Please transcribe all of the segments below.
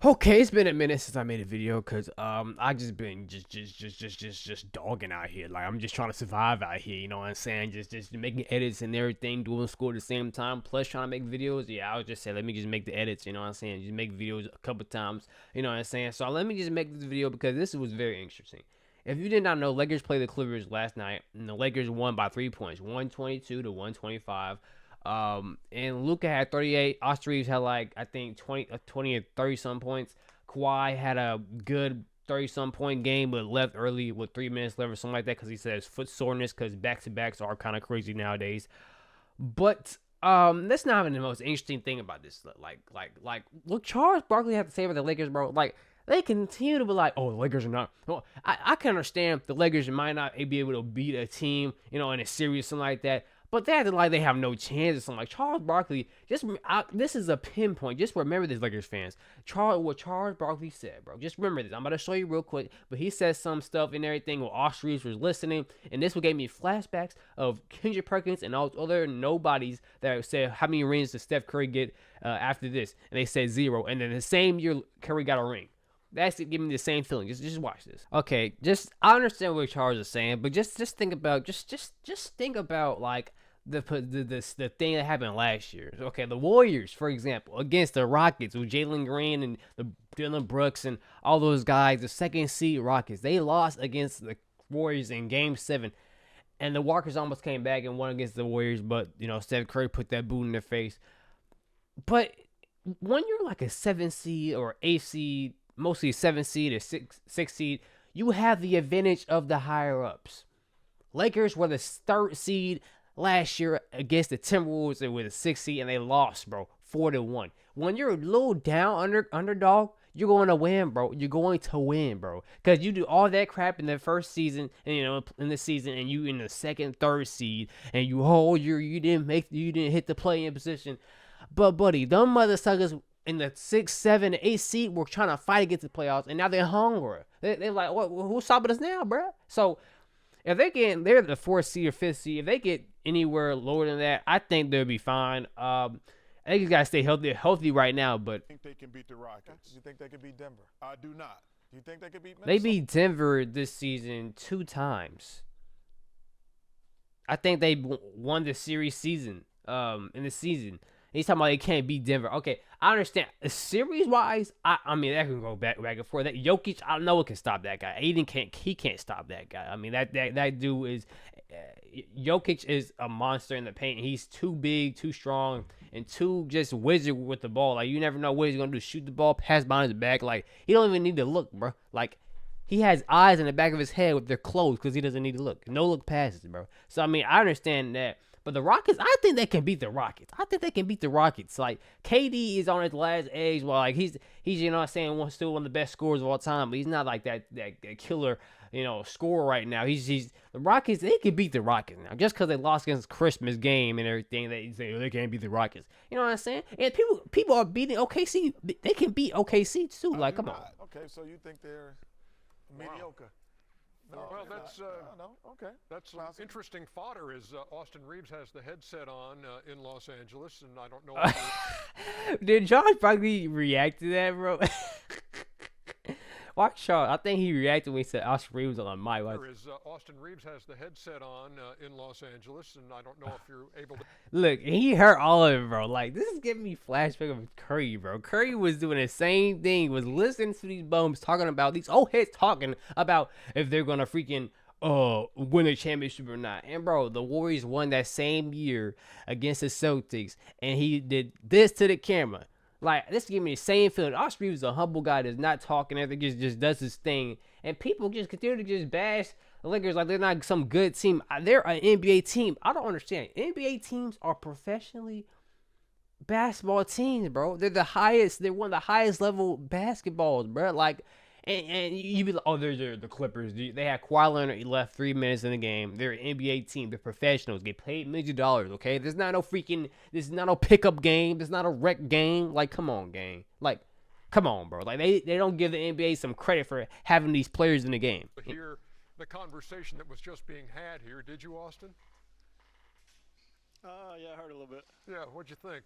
Okay, it's been a minute since I made a video because I just been just dogging out here. Like I'm just trying to survive out here, you know what I'm saying? Just making edits and everything, doing school at the same time, plus trying to make videos. Yeah, I was just saying, let me just make the edits, you know what I'm saying? Just make videos a couple times, you know what I'm saying? So let me just make this video because this was very interesting. If you did not know, Lakers played the Clippers last night, and the Lakers won by 3 points, 122 to 125. And Luka had 38. Austin Reeves had like I think 20 or 30 some points. Kawhi had a good 30 some point game, but left early with 3 minutes left or something like that because he said his foot soreness because back to backs are kind of crazy nowadays. But that's not even the most interesting thing about this. Look, Charles Barkley had to say about the Lakers, bro. Like they continue to be like, oh, the Lakers are not. Well, I can understand the Lakers might not be able to beat a team, you know, in a series, something like that. But they acted like they have no chance or something. Like Charles Barkley, this is a pinpoint. Just remember this, Lakers fans. What Charles Barkley said, bro. Just remember this. I'm about to show you real quick. But he said some stuff and everything while Austin Reeves was listening. And this will gave me flashbacks of Kendrick Perkins and all other nobodies that said, how many rings does Steph Curry get after this? And they said 0. And then the same year, Curry got a ring. That's giving me the same feeling. Just watch this. Okay, I understand what Charles is saying, but just think about think about like the thing that happened last year. Okay, the Warriors, for example, against the Rockets with Jalen Green and the Dylan Brooks and all those guys, the second seed Rockets, they lost against the Warriors in Game 7, and the Walkers almost came back and won against the Warriors, but you know Steph Curry put that boot in their face. But when you're like a 7 seed or 8 seed, mostly 7 seed or six seed, you have the advantage of the higher ups. Lakers were the third seed last year against the Timberwolves with a 6 seed, and they lost, bro, 4-1. When you're a little down underdog, you're going to win, bro. You're going to win, bro, because you do all that crap in the first season, and you know in the season, and you in the second, third seed, and you didn't hit the play-in position. But buddy, them mother suckers in the 6, 7, 8 seed were trying to fight against the playoffs, and now they're hungry. They're like, what? Who's stopping us now, bro? So if they're the 4th seed or 5th seed. If they get anywhere lower than that, I think they'll be fine. They just gotta stay healthy right now. But think they can beat the Rockets? You think they can beat Denver? I do not. Do you think they can beat Minnesota? they beat Denver this season 2 times. I think they won the series in the season. He's talking about they can't beat Denver. Okay, I understand. Series wise, I mean that can go back and forth. That Jokic, I know it can stop that guy. Aiden can't stop that guy. I mean that dude is Jokic is a monster in the paint. He's too big, too strong, and too just wizard with the ball. Like you never know what he's gonna do. Shoot the ball, pass behind his back. Like he don't even need to look, bro. Like he has eyes in the back of his head with their clothes because he doesn't need to look. No look passes, bro. So I mean I understand that. But the Rockets, I think they can beat the Rockets. Like KD is on his last age, while like he's you know what I'm saying, still one of the best scorers of all time, but he's not like that killer, you know, scorer right now. He's the Rockets, they can beat the Rockets now. Just because they lost against Christmas game and everything, they say they can't beat the Rockets. You know what I'm saying? And people are beating OKC. They can beat OKC too. Like, come on. Okay, so you think they're mediocre? No, well, that's no. Okay. That's interesting fodder. Is Austin Reeves has the headset on in Los Angeles, and I don't know. Did Josh Barkley react to that, bro? Watch Sean. I think he reacted when he said Austin Reeves on my mic. Austin Reeves has the headset on in Los Angeles, and I don't know if you're able to. Look, he heard all of it, bro. Like, this is giving me flashback of Curry, bro. Curry was doing the same thing, was listening to these bums talking about, these old heads talking about if they're going to freaking win a championship or not. And, bro, the Warriors won that same year against the Celtics, and he did this to the camera. Like, this gave me the same feeling. Austin Reeves is a humble guy that's not talking, everything just does his thing. And people just continue to just bash the Lakers like they're not some good team. They're an NBA team. I don't understand. NBA teams are professionally basketball teams, bro. They're one of the highest level basketballs, bro. Like, and you be like, oh, they're the Clippers. They had Kawhi Leonard. He left 3 minutes in the game. They're an NBA team. They're professionals. Get paid millions of dollars. Okay, this is not no pickup game. This is not a rec game. Like, come on, gang. Like, come on, bro. Like, they don't give the NBA some credit for having these players in the game. Hear the conversation that was just being had here. Did you, Austin? Yeah, I heard a little bit. Yeah, what'd you think?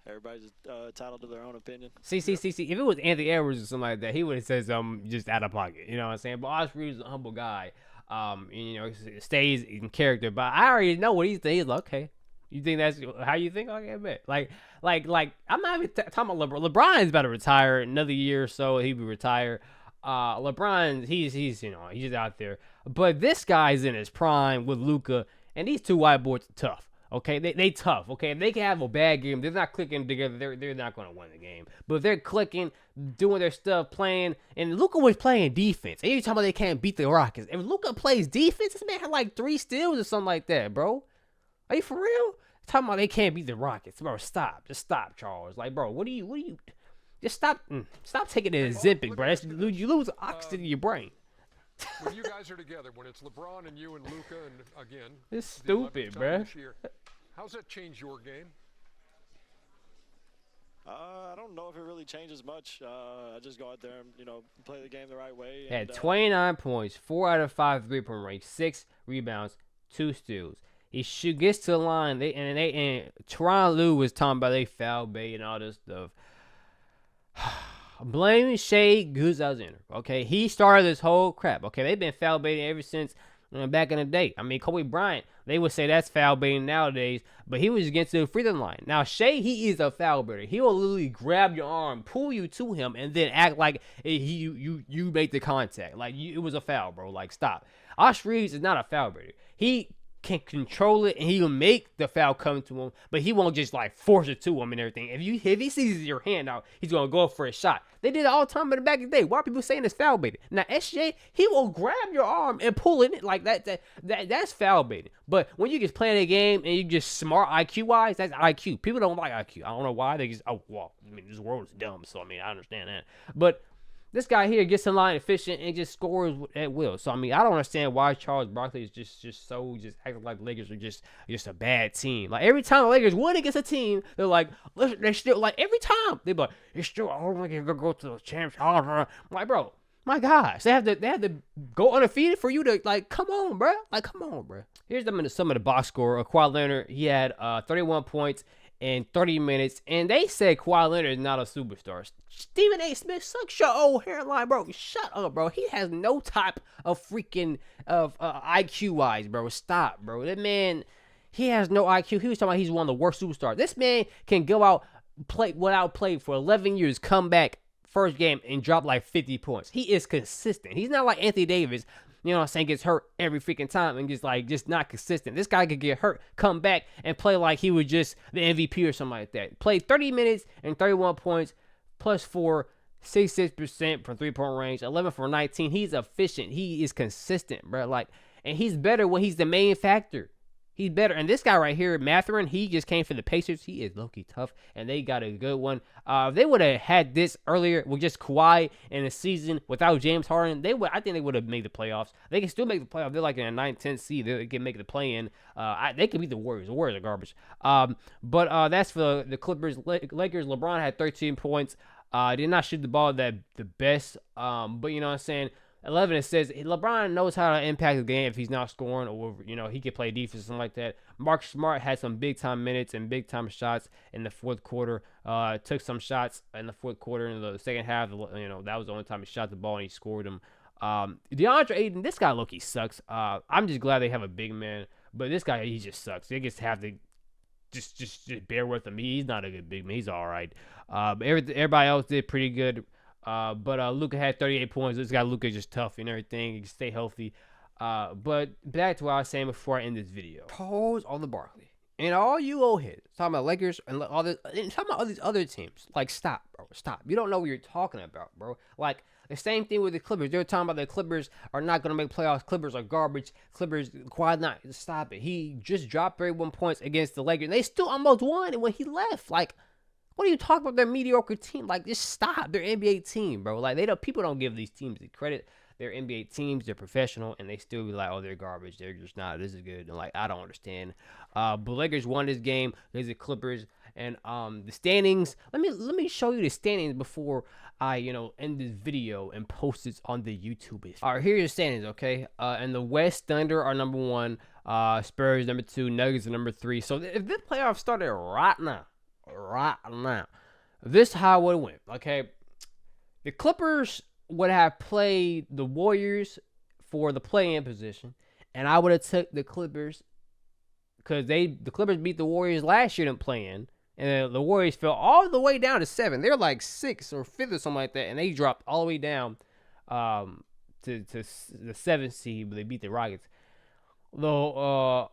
Everybody's just entitled to their own opinion. See. If it was Anthony Edwards or something like that, he would have said something just out of pocket. You know what I'm saying? But Austin Reeves is a humble guy. You know, stays in character. But I already know what he thinks. He's like, okay, you think that's how you think? Okay, I bet. Like, I'm not even talking about LeBron. LeBron's about to retire another year or so. He will retire. LeBron, he's you know, he's just out there. But this guy's in his prime with Luka, and these two white boys are tough. Okay, they tough. Okay, if they can have a bad game, they're not clicking together. They're not going to win the game. But if they're clicking, doing their stuff, playing, and Luka was playing defense. And you're talking about they can't beat the Rockets. If Luka plays defense, this man had like 3 steals or something like that, bro. Are you for real? Talking about they can't beat the Rockets, bro. Stop, just stop, Charles. Like, bro, what do you? Just stop taking the Ozempic, bro. You lose oxygen in your brain. When you guys are together, when it's LeBron and you and Luka, and again, it's stupid, bro. How's that change your game? I don't know if it really changes much. I just go out there and, you know, play the game the right way. Had 29 points, 4 out of 5 3-point range, 6 rebounds, 2 steals. He gets to the line. And Tyronn Lue was talking about they foul bait and all this stuff. Blaming Shea Gilgeous-Alexander. Okay, he started this whole crap. Okay, they've been foul baiting ever since back in the day. I mean, Kobe Bryant, they would say that's foul baiting nowadays, but he was against the free throw line. Now, Shea, he is a foul baiter. He will literally grab your arm, pull you to him, and then act like you made the contact. Like, it was a foul, bro. Like, stop. Austin Reeves is not a foul baiter. He can control it, and he'll make the foul come to him, but he won't just like force it to him and everything. If he sees your hand out, he's gonna go for a shot. They did it all the time in the back of the day. Why are people saying it's foul baiting? Now SJ, he will grab your arm and pull it like that's foul baiting. But when you just playing a game and you just smart IQ wise, that's IQ. People don't like IQ. I don't know why. They just I mean, this world is dumb, so I mean I understand that. But this guy here gets in line efficient and just scores at will. So, I mean, I don't understand why Charles Barkley is just acting like the Lakers are just a bad team. Like, every time the Lakers win against a team, they're like, they're still, like, every time, they're like, it's still, we're going to go to the championship. I'm like, bro, my gosh, they have to go undefeated for you to, like, come on, bro. Like, come on, bro. Here's some of the box score. Kawhi Leonard, he had 31 points in 30 minutes, and they said Kawhi Leonard is not a superstar. Stephen A. Smith, suck your old hairline, bro. Shut up, bro. He has no type of freaking IQ-wise, bro. Stop, bro. That man, he has no IQ. He was talking about he's one of the worst superstars. This man can go out, play without play for 11 years, come back first game, and drop like 50 points. He is consistent. He's not like Anthony Davis, you know what I'm saying, gets hurt every freaking time and just not consistent. This guy could get hurt, come back, and play like he was just the MVP or something like that. Played 30 minutes and 31 points, plus 4, 66% from 3-point range, 11 for 19. He's efficient. He is consistent, bro. Like, and he's better when he's the main factor. He's better. And this guy right here, Mathurin, he just came for the Pacers. He is low-key tough, and they got a good one. If they would have had this earlier with just Kawhi in the season without James Harden, I think they would have made the playoffs. They can still make the playoffs. They're like in a 9-10 seed. They can make the play-in. They could beat the Warriors. The Warriors are garbage. But that's for the Clippers. Lakers, LeBron had 13 points. Did not shoot the ball the best. But you know what I'm saying? 11, it says LeBron knows how to impact the game if he's not scoring, or, you know, he could play defense or something like that. Mark Smart had some big-time minutes and big-time shots in the fourth quarter. Took some shots in the fourth quarter in the second half. You know, that was the only time he shot the ball and he scored them. DeAndre Ayton, this guy low-key sucks. I'm just glad they have a big man, but this guy, he just sucks. They just have to just bear with him. He's not a good big man. He's all right. Everybody else did pretty good. But Luka had 38 points. This guy Luka just tough and everything. He can stay healthy. But back to what I was saying before I end this video. Pause on the Barkley. And all you old heads talking about Lakers and talking about all these other teams. Like, stop, bro. Stop. You don't know what you're talking about, bro. Like, the same thing with the Clippers. They're talking about the Clippers are not going to make playoffs. Clippers are garbage. Clippers, Kawhi not. Stop it. He just dropped 31 points against the Lakers. And they still almost won when he left. Like, what are you talking about? Their mediocre team? Like, just stop. They're NBA team, bro. Like, people don't give these teams the credit. They're NBA teams. They're professional, and they still be like, oh, they're garbage. They're just not. This is good. And like, I don't understand. But Lakers won this game. There's the Clippers, and the standings. Let me show you the standings before I end this video and post it on the YouTube. All right, here's your standings. Okay, and the West, Thunder are number 1. Spurs number 2. Nuggets are number 3. So if this playoff started right now, right now. This is how it went. Okay, the Clippers would have played the Warriors for the play-in position, and I would have took the Clippers because the Clippers beat the Warriors last year in play-in, and the Warriors fell all the way down to 7. They're like 6th or 5th or something like that, and they dropped all the way down to the 7th seed, but they beat the Rockets. The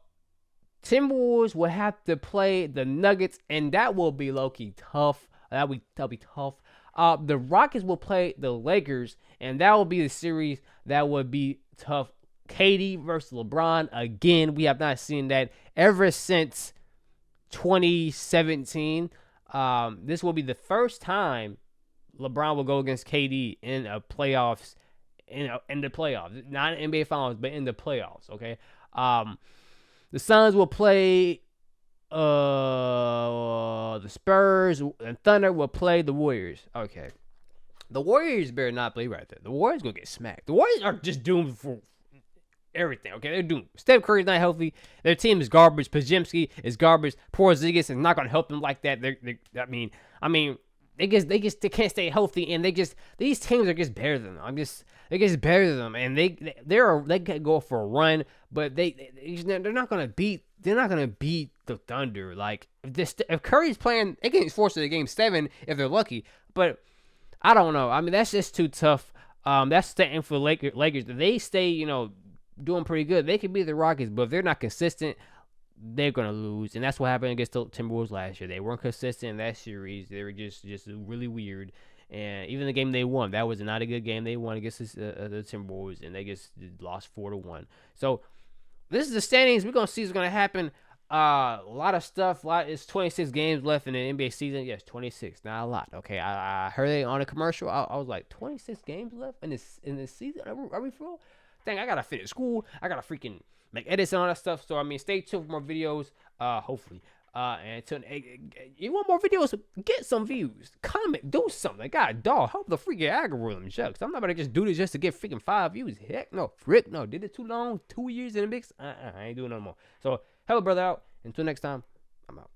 Timberwolves will have to play the Nuggets, and that will be low-key tough. That'll be tough. The Rockets will play the Lakers, and that will be the series that would be tough. KD versus LeBron. Again, we have not seen that ever since 2017. This will be the first time LeBron will go against KD in a playoffs, in the playoffs, not in NBA Finals, but in the playoffs. Okay. The Suns will play the Spurs, and Thunder will play the Warriors. Okay. The Warriors better not play right there. The Warriors gonna get smacked. The Warriors are just doomed for everything. Okay, they're doomed. Steph Curry's not healthy. Their team is garbage. Pajimski is garbage. Porzingis is not gonna help them like that. I mean, they can't stay healthy, and these teams are just better than them. They're just better than them, and they can go for a run, but they're not gonna beat the Thunder. Like if Curry's playing, they can force it to game 7 if they're lucky. But I don't know. I mean, that's just too tough. That's staying for Lakers. If they stay, doing pretty good, they could beat the Rockets. But if they're not consistent, they're gonna lose, and that's what happened against the Timberwolves last year. They weren't consistent in that series. They were just really weird. And even the game they won, that was not a good game. They won against the Timberwolves, and they just lost 4-1. So this is the standings. We're gonna see what's gonna happen. A lot of stuff. It's 26 games left in the NBA season. Yes, 26. Not a lot. Okay, I heard it on a commercial. I was like, 26 games left in this season. Are we full? Dang, I gotta finish school. I gotta freaking make edits and all that stuff. So stay tuned for more videos. Hopefully. And you want more videos? Get some views. Comment. Do something. God, dog. Help the freaking algorithm, shucks. I'm not gonna just do this just to get freaking 5 views. Heck no. Frick no. Did it too long? 2 years in the mix? I ain't doing no more. So help a brother out. Until next time, I'm out.